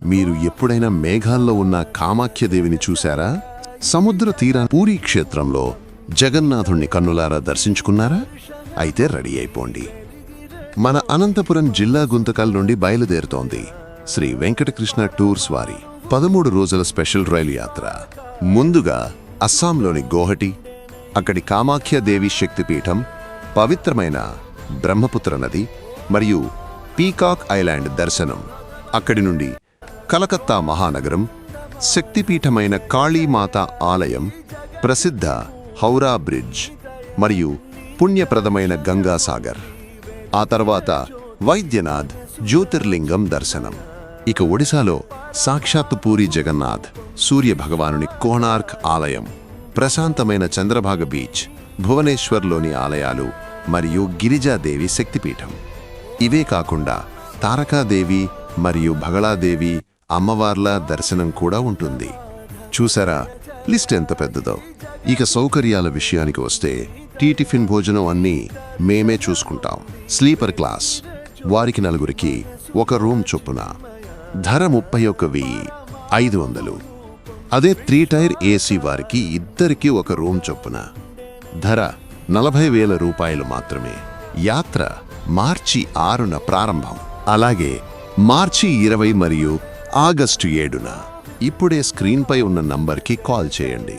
మీరు ఎప్పుడైనా మేఘాల్లో ఉన్న కామాఖ్యదేవిని చూశారా? సముద్ర తీరా పూరీ క్షేత్రంలో జగన్నాథుణ్ణి కన్నులారా దర్శించుకున్నారా? అయితే రెడీ అయిపోండి. మన అనంతపురం జిల్లా గుంతకల్ నుండి బయలుదేరుతోంది శ్రీ వెంకటకృష్ణ టూర్స్ వారి 13 రోజుల స్పెషల్ రైలు యాత్ర. ముందుగా అస్సాంలోని గోహటి, అక్కడి కామాఖ్యదేవి శక్తిపీఠం, పవిత్రమైన బ్రహ్మపుత్ర నది మరియు పీకాక్ ఐలాండ్ దర్శనం. అక్కడి నుండి కలకత్తా మహానగరం, శక్తిపీఠమైన కాళీమాత ఆలయం, ప్రసిద్ధ హౌరా బ్రిడ్జ్ మరియు పుణ్యప్రదమైన గంగాసాగర్. ఆ తర్వాత వైద్యనాథ్ జ్యోతిర్లింగం దర్శనం. ఇక ఒడిశాలో సాక్షాత్తు పూరి జగన్నాథ్, సూర్య భగవానుని కోణార్క్ ఆలయం, ప్రశాంతమైన చంద్రభాగ బీచ్, భువనేశ్వర్లోని ఆలయాలు మరియు గిరిజాదేవి శక్తిపీఠం. ఇవే కాకుండా తారకాదేవి మరియు భగళాదేవి అమ్మవార్ల దర్శనం కూడా ఉంటుంది. చూసారా లిస్ట్ ఎంత పెద్దదో. ఇక సౌకర్యాల విషయానికి వస్తే టిఫిన్ భోజనం అన్నీ మేమే చూసుకుంటాం. స్లీపర్ క్లాస్ వారికి 4కి 1 రూమ్ చొప్పున. ధర 31,500. అదే 3 టైర్ ఏసీ వారికి 2కి 1 రూమ్ చొప్పున. ధర 40,000 రూపాయలు మాత్రమే. యాత్ర మార్చి 6న ప్రారంభం. అలాగే మార్చి 20 మరియు ఆగస్టు 7న. ఇప్పుడే స్క్రీన్పై ఉన్న నంబర్కి కాల్ చేయండి.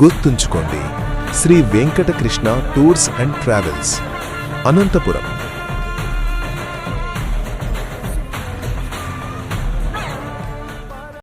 గుర్తుంచుకోండి, Shri Venkatakrishna tours and travels, Anantapuram.